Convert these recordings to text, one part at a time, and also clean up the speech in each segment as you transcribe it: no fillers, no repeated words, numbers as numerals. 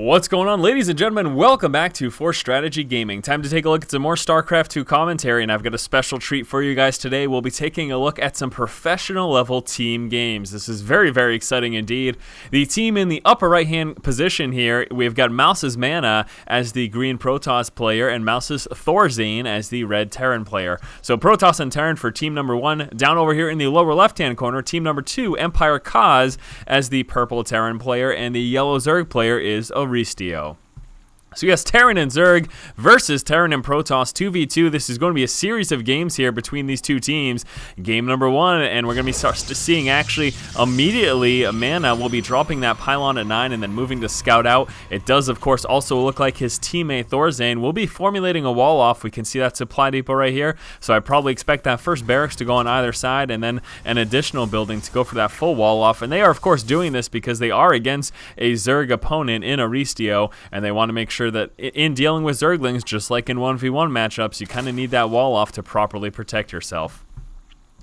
What's going on, ladies and gentlemen? Welcome back to Force Strategy Gaming. Time to take a look at some more StarCraft 2 commentary, and I've got a special treat for you guys today. We'll be taking a look at some professional level team games. This is very, very exciting indeed. The team in the upper right hand position here, we've got Mouse's MaNa as the green Protoss player and Mouse's ThorZain as the red Terran player. So Protoss and Terran for team number 1. Down over here in the lower left hand corner, team number 2, Empire Kaz as the purple Terran player, and the yellow Zerg player is Aristeo. So yes, Terran and Zerg versus Terran and Protoss 2v2. This is going to be a series of games here between these two teams. Game number 1, and we're going to be seeing actually immediately MaNa will be dropping that pylon at 9 and then moving to scout out. It does, of course, also look like his teammate ThorZain will be formulating a wall off. We can see that supply depot right here. So I probably expect that first barracks to go on either side and then an additional building to go for that full wall off. And they are, of course, doing this because they are against a Zerg opponent in Aristeo, and they want to make sure that in dealing with Zerglings, just like in 1v1 matchups, you kind of need that wall off to properly protect yourself.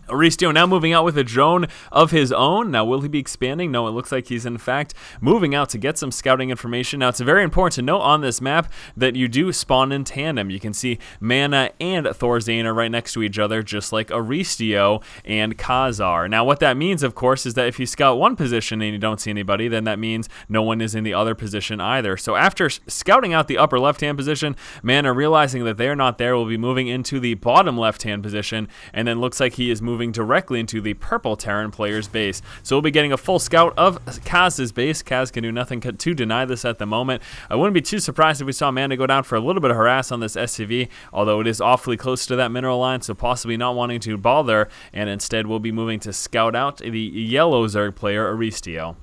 Aristeo now moving out with a drone of his own. Now, will he be expanding? No, it looks like he's in fact moving out to get some scouting information. Now, it's very important to note on this map that you do spawn in tandem. You can see MaNa and ThorZain are right next to each other, just like Aristeo and Kaz are. Now, what that means, of course, is that if you scout one position and you don't see anybody, then that means no one is in the other position either. So after scouting out the upper left-hand position, MaNa, realizing that they're not there, will be moving into the bottom left-hand position, and then looks like he is moving directly into the purple Terran player's base. So we'll be getting a full scout of Kaz's base. Kaz can do nothing to deny this at the moment. I wouldn't be too surprised if we saw MaNa go down for a little bit of harass on this SCV, although it is awfully close to that mineral line, so possibly not wanting to bother, and instead we'll be moving to scout out the yellow Zerg player, Aristeo.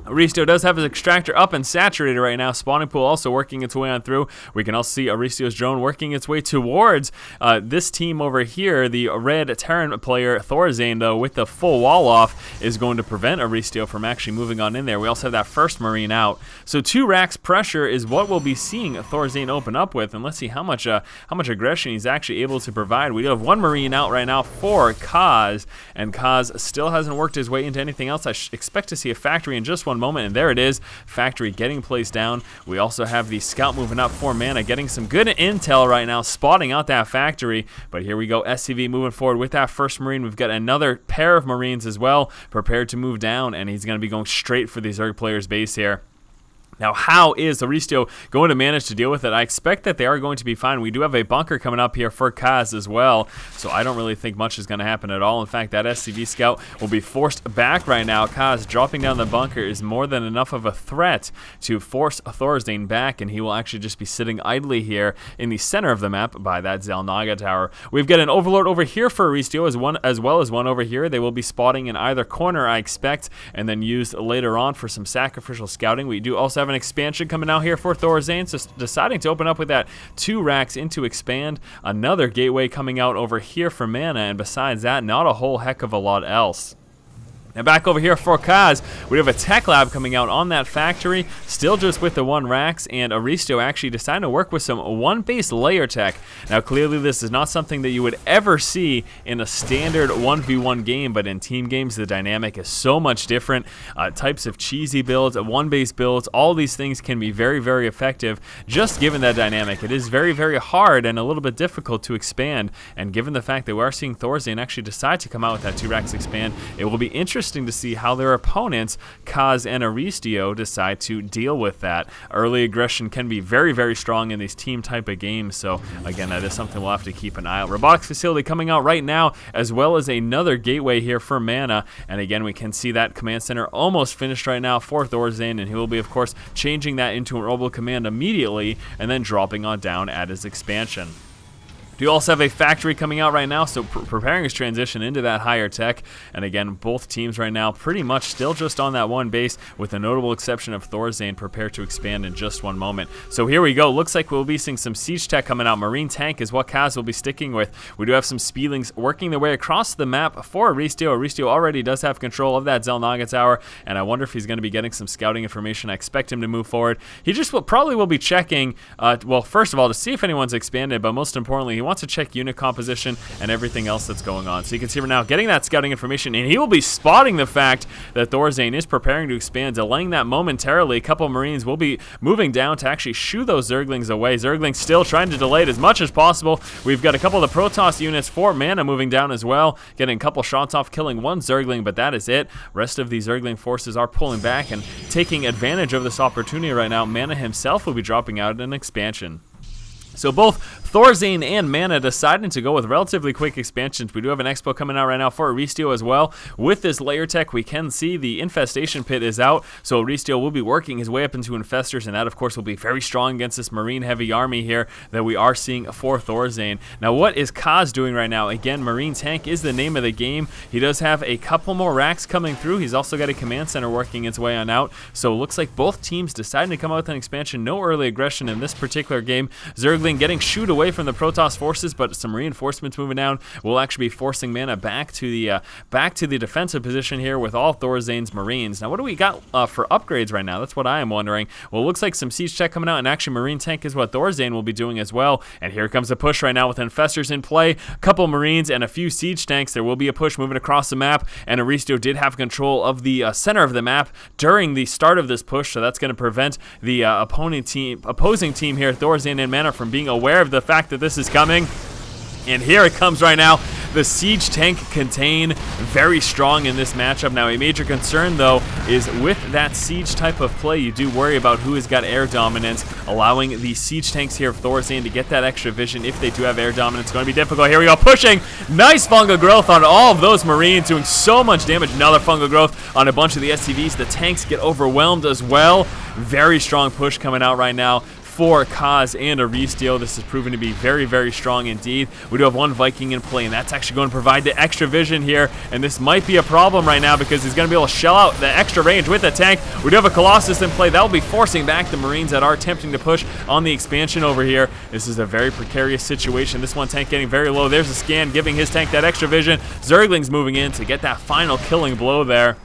Aristeo does have his extractor up and saturated right now. Spawning pool also working its way on through. We can also see Aristeo's drone working its way towards this team over here. The red Terran player, ThorZain, though, with the full wall off, is going to prevent Aristeo from actually moving on in there. We also have that first Marine out. So 2 racks pressure is what we'll be seeing ThorZain open up with, and let's see how much aggression he's actually able to provide. We do have 1 Marine out right now for Kaz, and Kaz still hasn't worked his way into anything else. I expect to see a factory in just one moment, and there it is, factory getting placed down. We also have the scout moving up for MaNa, getting some good intel right now, spotting out that factory. But here we go, SCV moving forward with that first Marine. We've got another pair of Marines as well prepared to move down, and he's going to be going straight for the Zerg player's base here. Now, how is Aristeo going to manage to deal with it? I expect that they are going to be fine. We do have a bunker coming up here for Kaz as well, so I don't really think much is going to happen at all. In fact, that SCV scout will be forced back right now. Kaz dropping down the bunker is more than enough of a threat to force ThorZain back, and he will actually just be sitting idly here in the center of the map by that Xel'Naga tower. We've got an Overlord over here for Aristeo as well as one over here. They will be spotting in either corner, I expect, and then used later on for some sacrificial scouting. We do also have an expansion coming out here for ThorZain, so deciding to open up with that 2 racks into expand. Another gateway coming out over here for MaNa, and besides that, not a whole heck of a lot else. Now back over here for Kaz, we have a tech lab coming out on that factory, still just with the 1 racks, and Aristeo actually decided to work with some 1 base layer tech. Now clearly this is not something that you would ever see in a standard 1v1 game, but in team games the dynamic is so much different. Types of cheesy builds, 1 base builds, all these things can be very, very effective just given that dynamic. It is very, very hard and a little bit difficult to expand, and given the fact that we are seeing ThorZain actually decide to come out with that 2 racks expand, it will be interesting to see how their opponents, Kaz and Aristeo, decide to deal with that. Early aggression can be very, very strong in these team type of games, so again, that is something we'll have to keep an eye out. Robotics facility coming out right now, as well as another gateway here for MaNa, and again, we can see that command center almost finished right now for ThorZain, and he will be, of course, changing that into an orbital command immediately, and then dropping on down at his expansion. We also have a factory coming out right now, so preparing his transition into that higher tech. And again, both teams right now pretty much still just on that 1 base, with the notable exception of ThorZain prepared to expand in just 1 moment. So here we go. Looks like we'll be seeing some siege tech coming out. Marine tank is what Kaz will be sticking with. We do have some Speedlings working their way across the map for Aristeo. Aristeo already does have control of that Xel'Naga tower, and I wonder if he's going to be getting some scouting information. I expect him to move forward. He just probably will be checking, well, first of all, to see if anyone's expanded, but most importantly, he wants to check unit composition and everything else that's going on. So you can see right now getting that scouting information, and he will be spotting the fact that ThorZain is preparing to expand, delaying that momentarily. A couple Marines will be moving down to actually shoo those Zerglings away. Zerglings still trying to delay it as much as possible. We've got a couple of the Protoss units for MaNa moving down as well, getting a couple shots off, killing one Zergling, but that is it. Rest of the Zergling forces are pulling back and taking advantage of this opportunity right now. MaNa himself will be dropping out in an expansion. So both ThorZain and MaNa deciding to go with relatively quick expansions. We do have an expo coming out right now for Aristeo as well. With this layer tech, we can see the infestation pit is out, so Aristeo will be working his way up into infestors, and that of course will be very strong against this Marine heavy army here that we are seeing for ThorZain. Now what is Kaz doing right now? Again, Marine tank is the name of the game. He does have a couple more racks coming through. He's also got a command center working its way on out, so it looks like both teams deciding to come out with an expansion. No early aggression in this particular game. Zergling getting shooed away from the Protoss forces, but some reinforcements moving down will actually be forcing MaNa back to the defensive position here with all ThorZain's Marines. Now, what do we got for upgrades right now? That's what I am wondering. Well, it looks like some siege tech coming out, and actually Marine tank is what ThorZain will be doing as well. And here comes a push right now with infestors in play, a couple Marines and a few siege tanks. There will be a push moving across the map, and Aristeo did have control of the center of the map during the start of this push, so that's going to prevent the opposing team here, ThorZain and MaNa, from being aware of the fact that this is coming. And here it comes right now. The siege tank contain very strong in this matchup. Now, a major concern though is with that siege type of play, you do worry about who has got air dominance, allowing the siege tanks here of ThorZain to get that extra vision if they do have air dominance. It's going to be difficult. Here we go, pushing. Nice fungal growth on all of those Marines, doing so much damage. Another fungal growth on a bunch of the SCVs. The tanks get overwhelmed as well. Very strong push coming out right now for Kaz and Aristeo. This has proven to be very, very strong indeed. We do have one Viking in play, and that's actually going to provide the extra vision here, and this might be a problem right now because he's going to be able to shell out the extra range with the tank. We do have a Colossus in play. That will be forcing back the Marines that are attempting to push on the expansion over here. This is a very precarious situation. This one tank getting very low. There's a scan giving his tank that extra vision. Zergling's moving in to get that final killing blow there.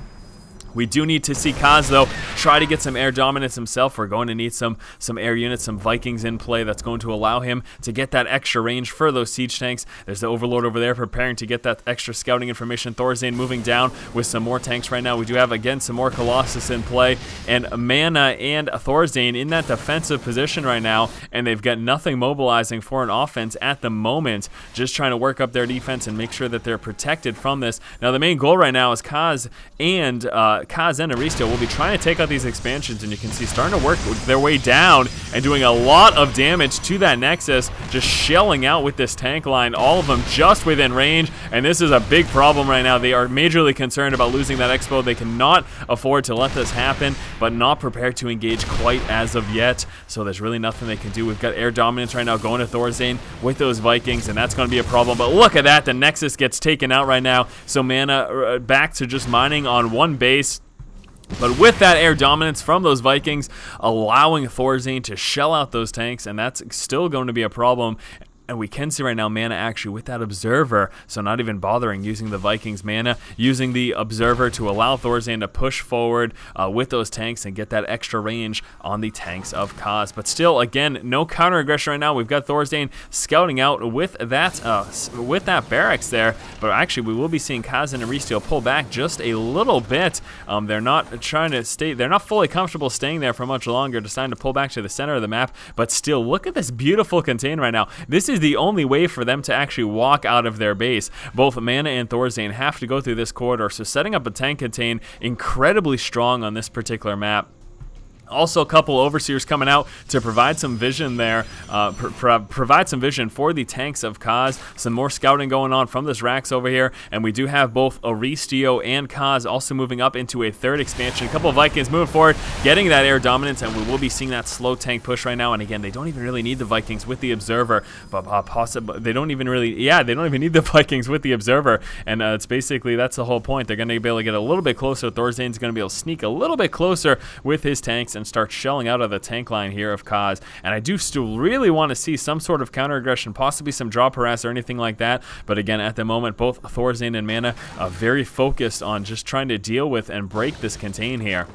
We do need to see Kaz, though, try to get some air dominance himself. We're going to need some air units, some Vikings in play. That's going to allow him to get that extra range for those siege tanks. There's the Overlord over there preparing to get that extra scouting information. ThorZain moving down with some more tanks right now. We do have, again, some more Colossus in play. And MaNa and ThorZain in that defensive position right now, and they've got nothing mobilizing for an offense at the moment. Just trying to work up their defense and make sure that they're protected from this. Now, the main goal right now is Kaz and Aristeo will be trying to take out these expansions, and you can see starting to work their way down and doing a lot of damage to that Nexus, just shelling out with this tank line, all of them just within range, and this is a big problem right now. They are majorly concerned about losing that expo. They cannot afford to let this happen, but not prepared to engage quite as of yet, so there's really nothing they can do. We've got air dominance right now going to ThorZain with those Vikings, and that's going to be a problem, but look at that. The Nexus gets taken out right now, so MaNa back to just mining on one base. But with that air dominance from those Vikings, allowing ThorZain to shell out those tanks, and that's still going to be a problem. And we can see right now MaNa actually with that Observer, so not even bothering using the Vikings. MaNa using the Observer to allow ThorZain to push forward with those tanks and get that extra range on the tanks of Kaz. But still, again, no counter aggression right now. We've got ThorZain scouting out with that barracks there, but actually we will be seeing Kaz and Aristeo pull back just a little bit. They're not trying to stay. They're not fully comfortable staying there for much longer. Deciding to pull back to the center of the map, but still, look at this beautiful contain right now. This is the only way for them to actually walk out of their base. Both MaNa and ThorZain have to go through this corridor, so setting up a tank contain incredibly strong on this particular map. Also, a couple overseers coming out to provide some vision there, provide some vision for the tanks of Kaz. Some more scouting going on from this racks over here, and we do have both Aristeo and Kaz also moving up into a third expansion. A couple of Vikings moving forward, getting that air dominance, and we will be seeing that slow tank push right now. And again, they don't even really need the Vikings with the Observer, but possibly they don't even really, they don't even need the Vikings with the Observer, and it's basically, that's the whole point. They're going to be able to get a little bit closer. ThorZain's going to be able to sneak a little bit closer with his tanks and start shelling out of the tank line here of Kaz. And I do still really want to see some sort of counter aggression, possibly some drop harass or anything like that. But again, at the moment, both ThorZain and MaNa are very focused on just trying to deal with and break this contain here.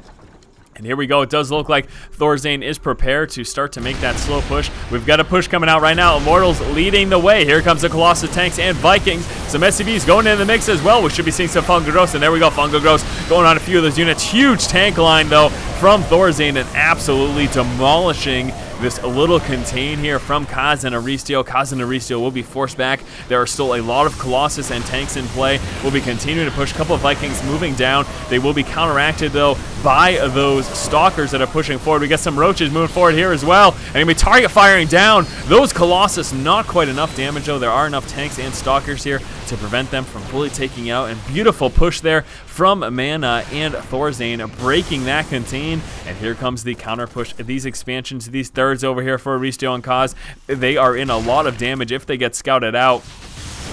And here we go. It does look like ThorZain is prepared to start to make that slow push. We've got a push coming out right now. Immortals leading the way. Here comes the Colossus tanks and Vikings. Some SCVs going in the mix as well. We should be seeing some Fungal Growth. And there we go. Fungal Growth going on a few of those units. Huge tank line, though, from ThorZain and absolutely demolishing this little contain here from Kaz and Aristeo. Kaz and Aristeo will be forced back. There are still a lot of Colossus and tanks in play. We'll be continuing to push. A couple of Vikings moving down. They will be counteracted, though, by those Stalkers that are pushing forward. We got some Roaches moving forward here as well. And going to be target firing down those Colossus. Not quite enough damage, though. There are enough tanks and Stalkers here to prevent them from fully taking out. And beautiful push there from MaNa and ThorZain, breaking that contain. And here comes the counter push. These expansions, these thirds over here for Aristeo and Kaz, they are in a lot of damage if they get scouted out.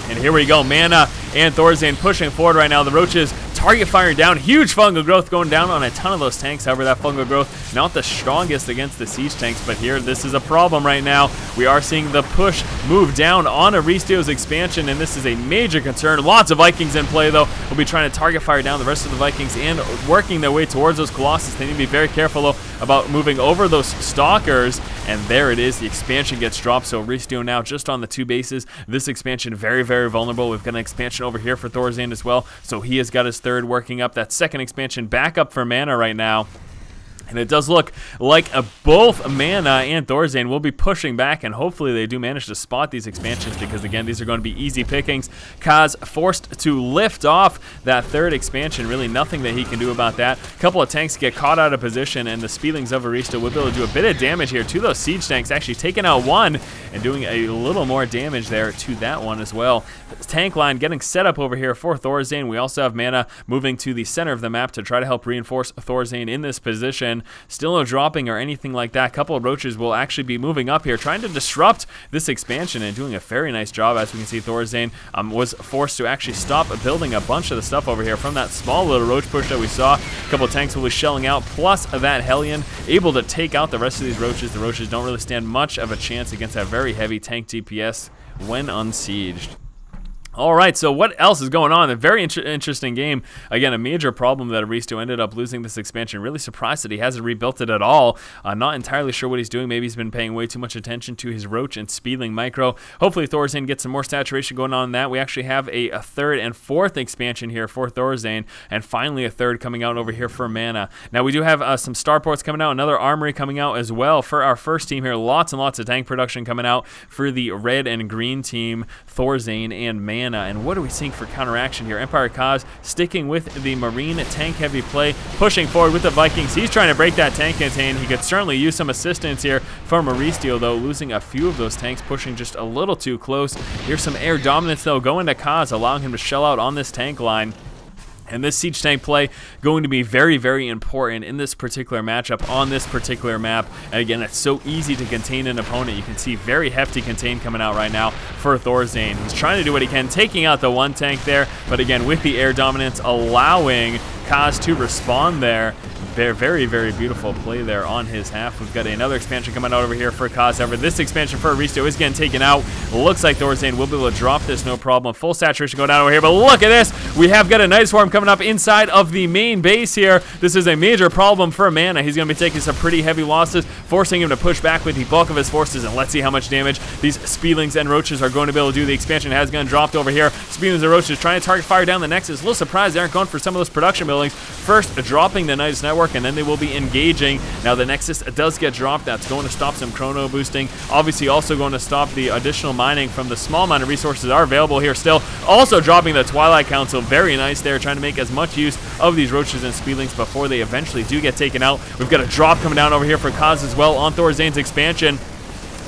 And here we go, MaNa and ThorZain pushing forward right now. The Roaches target firing down. Huge Fungal Growth going down on a ton of those tanks. However, that Fungal Growth not the strongest against the siege tanks, but here this is a problem right now. We are seeing the push move down on Aristeo's expansion, and this is a major concern. Lots of Vikings in play, though. We'll be trying to target fire down the rest of the Vikings and working their way towards those Colossus. They need to be very careful, though, about moving over those Stalkers. And there it is. The expansion gets dropped. So Aristeo now just on the 2 bases. This expansion very, very vulnerable. We've got an expansion over here for ThorZain as well. So he has got his third working up. That second expansion back up for MaNa right now. And it does look like both MaNa and ThorZain will be pushing back, and hopefully they do manage to spot these expansions because, again, these are going to be easy pickings. Kaz forced to lift off that third expansion. Really nothing that he can do about that. A couple of tanks get caught out of position, and the Speedlings of Aristeo will be able to do a bit of damage here to those siege tanks, actually taking out one and doing a little more damage there to that one as well. The tank line getting set up over here for ThorZain. We also have MaNa moving to the center of the map to try to help reinforce ThorZain in this position. Still no dropping or anything like that. A couple of Roaches will actually be moving up here, trying to disrupt this expansion and doing a very nice job. As we can see, ThorZain was forced to actually stop building a bunch of the stuff over here from that small little Roach push that we saw. A couple of tanks will be shelling out, plus that Hellion, able to take out the rest of these Roaches. The Roaches don't really stand much of a chance against that very heavy tank DPS when unsieged. All right, so what else is going on? A very interesting game. Again, a major problem that Aristeo ended up losing this expansion. Really surprised that he hasn't rebuilt it at all. Not entirely sure what he's doing. Maybe he's been paying way too much attention to his Roach and Speedling micro. Hopefully ThorZain gets some more saturation going on in that. We actually have a third and fourth expansion here for ThorZain, and finally a third coming out over here for MaNa. Now we do have some starports coming out, another armory coming out as well for our first team here. Lots and lots of tank production coming out for the red and green team, ThorZain and MaNa. And what are we seeing for counteraction here? Empire Kaz sticking with the Marine tank heavy play, pushing forward with the Vikings. He's trying to break that tank contain. He could certainly use some assistance here from Aristeo, though, losing a few of those tanks, pushing just a little too close. Here's some air dominance, though, going to Kaz, allowing him to shell out on this tank line. And this siege tank play going to be very, very important in this particular matchup on this particular map. And again, it's so easy to contain an opponent. You can see very hefty contain coming out right now for ThorZain. He's trying to do what he can, taking out the one tank there. But again, with the air dominance, allowing Kaz to respond there. Very, very beautiful play there on his half. We've got another expansion coming out over here for Kaz. However, this expansion for Aristeo is getting taken out. Looks like ThorZain will be able to drop this, no problem. Full saturation going down over here, but look at this. We have got a Night Swarm coming up inside of the main base here. This is a major problem for MaNa. He's going to be taking some pretty heavy losses, forcing him to push back with the bulk of his forces, and let's see how much damage these Speedlings and Roaches are going to be able to do. The expansion has been dropped over here. Speedlings and Roaches trying to target fire down the Nexus. A little surprised they aren't going for some of those production buildings. First, dropping the Nidus Network, and then they will be engaging. Now the Nexus does get dropped. That's going to stop some chrono boosting. Obviously also going to stop the additional mining from the small amount of resources that are available here still. Also dropping the Twilight Council. Very nice there, trying to make as much use of these Roaches and Speedlings before they eventually do get taken out. We've got a drop coming down over here for Kaz as well on ThorZain's expansion.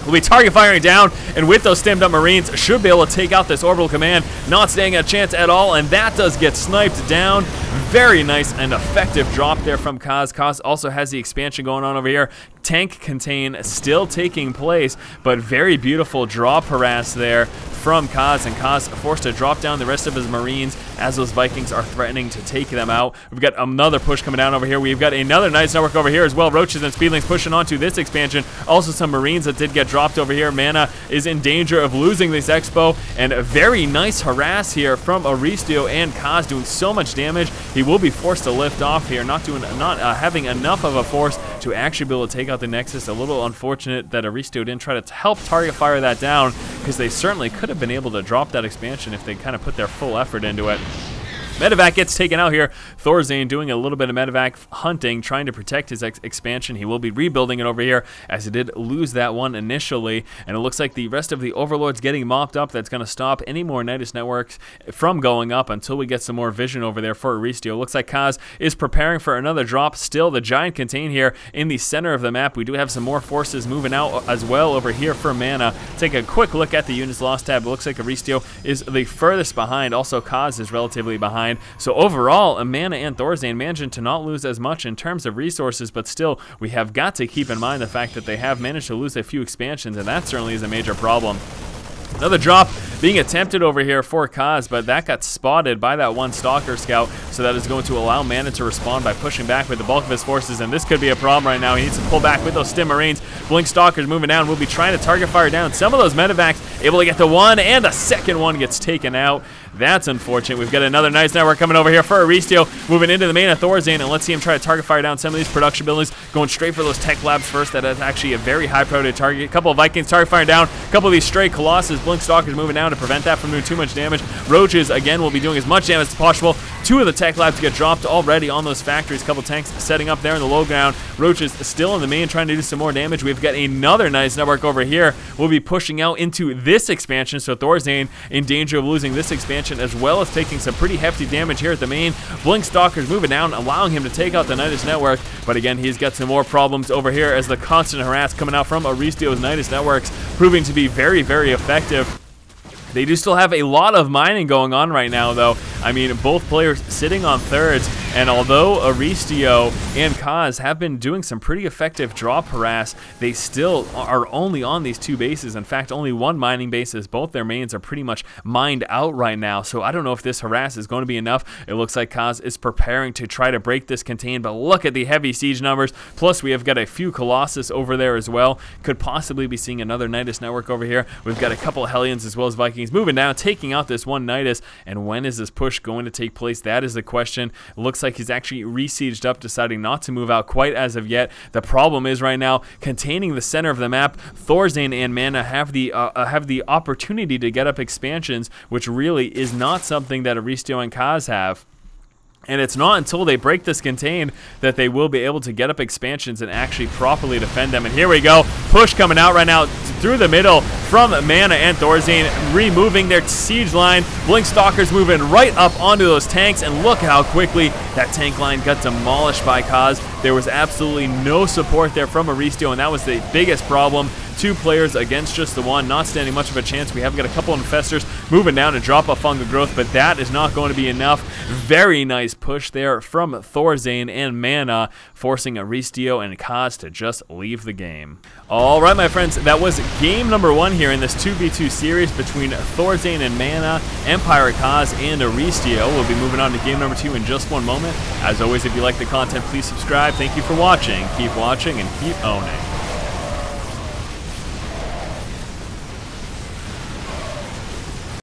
We'll be target firing down, and with those stemmed up Marines, should be able to take out this orbital command. Not staying a chance at all, and that does get sniped down. Very nice and effective drop there from Kaz. Kaz also has the expansion going on over here. Tank contain still taking place, but very beautiful drop harass there from Kaz, and Kaz forced to drop down the rest of his Marines as those Vikings are threatening to take them out. We've got another push coming down over here. We've got another nice network over here as well. Roaches and Speedlings pushing onto this expansion. Also some Marines that did get dropped over here. MaNa is in danger of losing this expo, and a very nice harass here from Aristeo and Kaz doing so much damage. he will be forced to lift off here, not having enough of a force to actually be able to take out the Nexus. A little unfortunate that Aristeo didn't try to help target fire that down, because they certainly could have been able to drop that expansion if they kind of put their full effort into it. Medevac gets taken out here. ThorZain doing a little bit of medevac hunting, trying to protect his expansion. He will be rebuilding it over here, as he did lose that one initially. And it looks like the rest of the Overlord's getting mopped up. That's going to stop any more Nidus networks from going up until we get some more vision over there for Aristeo. Looks like Kaz is preparing for another drop. Still, the giant contain here in the center of the map. We do have some more forces moving out as well over here for MaNa. Take a quick look at the units lost tab. It looks like Aristeo is the furthest behind. Also, Kaz is relatively behind. So overall, MaNa and ThorZain managing to not lose as much in terms of resources, but still, we have got to keep in mind the fact that they have managed to lose a few expansions, and that certainly is a major problem. Another drop being attempted over here for Kaz, but that got spotted by that one Stalker Scout, so that is going to allow MaNa to respond by pushing back with the bulk of his forces, and this could be a problem right now. He needs to pull back with those Stim Marines. Blink Stalkers moving down. We'll be trying to target fire down some of those medevacs, able to get the one, and a second one gets taken out. That's unfortunate. We've got another nice network coming over here for Aristeo, moving into the main of ThorZain, and let's see him try to target fire down some of these production buildings, going straight for those tech labs first. That is actually a very high priority target. A couple of Vikings target firing down, a couple of these stray Colossus. Blink Stalkers moving down to prevent that from doing too much damage. Roaches, again, will be doing as much damage as possible. Two of the tech labs get dropped already on those factories. A couple tanks setting up there in the low ground. Roaches still in the main, trying to do some more damage. We've got another nice network over here. We'll be pushing out into this expansion, so ThorZain in danger of losing this expansion, as well as taking some pretty hefty damage here at the main. Blink Stalkers moving down, allowing him to take out the Nidus network, but again, he's got some more problems over here as the constant harass coming out from Aristeo's Nidus networks, proving to be very, very effective. They do still have a lot of mining going on right now, though. I mean, both players sitting on thirds, and although Aristeo and Kaz have been doing some pretty effective drop harass, they still are only on these two bases. In fact, only one mining base, as both their mains are pretty much mined out right now. So I don't know if this harass is going to be enough. It looks like Kaz is preparing to try to break this contain, but look at the heavy siege numbers. Plus, we have got a few Colossus over there as well. Could possibly be seeing another Nidus network over here. We've got a couple of Hellions as well as Vikings moving down, taking out this one Nidus. And when is this push going to take place? That is the question. It looks like he's actually re-sieged up, deciding not to move out quite as of yet. The problem is right now, containing the center of the map. ThorZain and MaNa have the opportunity to get up expansions, which really is not something that Aristeo and Kaz have. And it's not until they break this contain that they will be able to get up expansions and actually properly defend them. And here we go. Push coming out right now through the middle from MaNa and ThorZain, removing their siege line. Blink Stalkers moving right up onto those tanks, and look how quickly that tank line got demolished by Kaz. There was absolutely no support there from Aristeo, and that was the biggest problem. Two players against just the one, not standing much of a chance. We have got a couple infestors moving down to drop a fungal growth, but that is not going to be enough. Very nice push there from ThorZain and MaNa, forcing Aristeo and Kaz to just leave the game. All right, my friends, that was game number 1 here in this 2v2 series between ThorZain and MaNa, Empire Kaz, and Aristeo. We'll be moving on to game number 2 in just one moment. As always, if you like the content, please subscribe. Thank you for watching. Keep watching and keep owning.